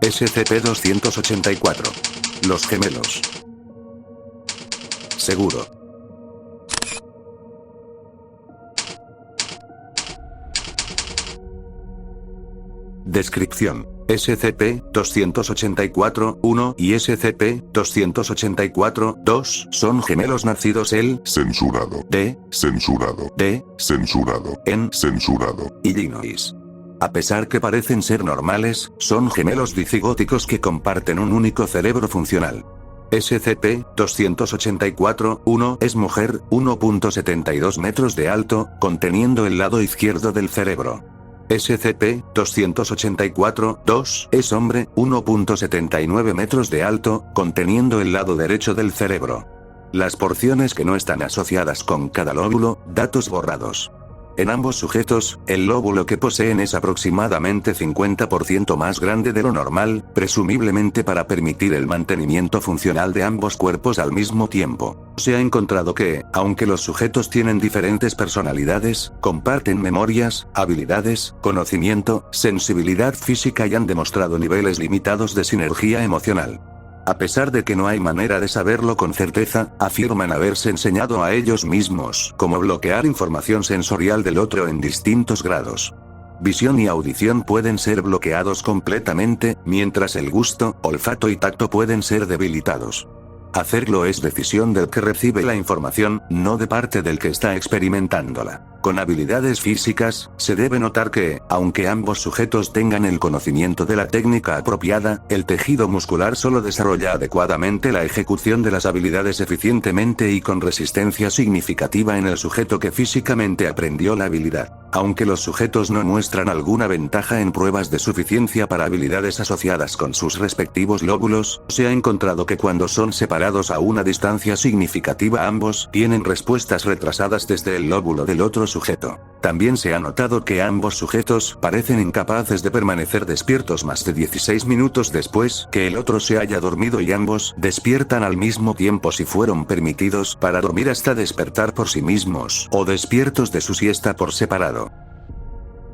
SCP-284. Los gemelos. Seguro. Descripción. SCP-284-1 y SCP-284-2 son gemelos nacidos el Censurado. de Censurado. en Censurado. Illinois. A pesar que parecen ser normales, son gemelos dicigóticos que comparten un único cerebro funcional. SCP-284-1 es mujer, 1.72 metros de alto, conteniendo el lado izquierdo del cerebro. SCP-284-2 es hombre, 1.79 metros de alto, conteniendo el lado derecho del cerebro. Las porciones que no están asociadas con cada lóbulo, datos borrados. En ambos sujetos, el lóbulo que poseen es aproximadamente 50% más grande de lo normal, presumiblemente para permitir el mantenimiento funcional de ambos cuerpos al mismo tiempo. Se ha encontrado que, aunque los sujetos tienen diferentes personalidades, comparten memorias, habilidades, conocimiento, sensibilidad física y han demostrado niveles limitados de sinergia emocional. A pesar de que no hay manera de saberlo con certeza, afirman haberse enseñado a ellos mismos cómo bloquear información sensorial del otro en distintos grados. Visión y audición pueden ser bloqueados completamente, mientras el gusto, olfato y tacto pueden ser debilitados. Hacerlo es decisión del que recibe la información, no de parte del que está experimentándola. Con habilidades físicas, se debe notar que, aunque ambos sujetos tengan el conocimiento de la técnica apropiada, el tejido muscular solo desarrolla adecuadamente la ejecución de las habilidades eficientemente y con resistencia significativa en el sujeto que físicamente aprendió la habilidad. Aunque los sujetos no muestran alguna ventaja en pruebas de suficiencia para habilidades asociadas con sus respectivos lóbulos, se ha encontrado que cuando son separados a una distancia significativa ambos tienen respuestas retrasadas desde el lóbulo del otro sujeto. También se ha notado que ambos sujetos parecen incapaces de permanecer despiertos más de 16 minutos después que el otro se haya dormido y ambos despiertan al mismo tiempo si fueron permitidos para dormir hasta despertar por sí mismos o despiertos de su siesta por separado.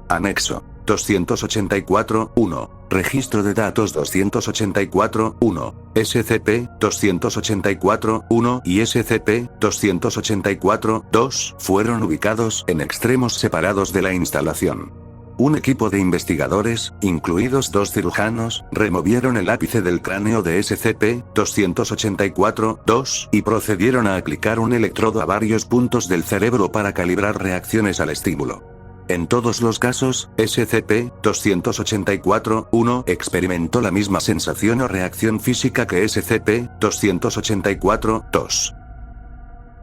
Anexo. 284-1. Registro de datos 284-1. SCP-284-1 y SCP-284-2 fueron ubicados en extremos separados de la instalación. Un equipo de investigadores, incluidos 2 cirujanos, removieron el ápice del cráneo de SCP-284-2 y procedieron a aplicar un electrodo a varios puntos del cerebro para calibrar reacciones al estímulo. En todos los casos, SCP-284-1 experimentó la misma sensación o reacción física que SCP-284-2.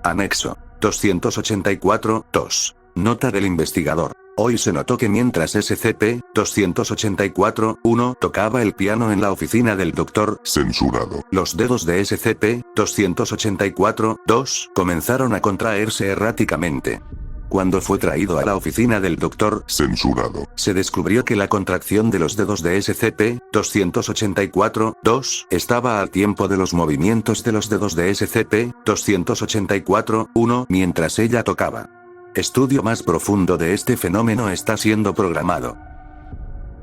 Anexo. 284-2. Nota del investigador. Hoy se notó que mientras SCP-284-1 tocaba el piano en la oficina del Dr. Censurado. Los dedos de SCP-284-2 comenzaron a contraerse erráticamente. Cuando fue traído a la oficina del Dr. Censurado. Se descubrió que la contracción de los dedos de SCP-284-2 estaba al tiempo de los movimientos de los dedos de SCP-284-1 mientras ella tocaba. Estudio más profundo de este fenómeno está siendo programado.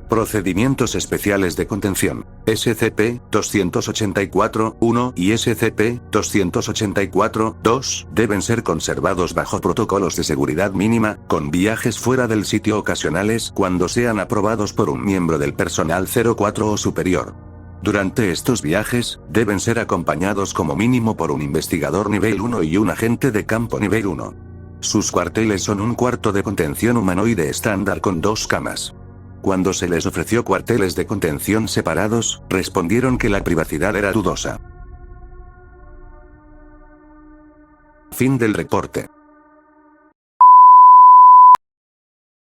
Procedimientos especiales de contención. SCP-284-1 y SCP-284-2 deben ser conservados bajo protocolos de seguridad mínima, con viajes fuera del sitio ocasionales cuando sean aprobados por un miembro del personal 04 o superior. Durante estos viajes, deben ser acompañados como mínimo por un investigador nivel 1 y un agente de campo nivel 1. Sus cuarteles son un cuarto de contención humanoide estándar con 2 camas. Cuando se les ofreció cuarteles de contención separados, respondieron que la privacidad era dudosa. Fin del reporte.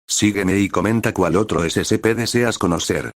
Sígueme y comenta cuál otro SCP deseas conocer.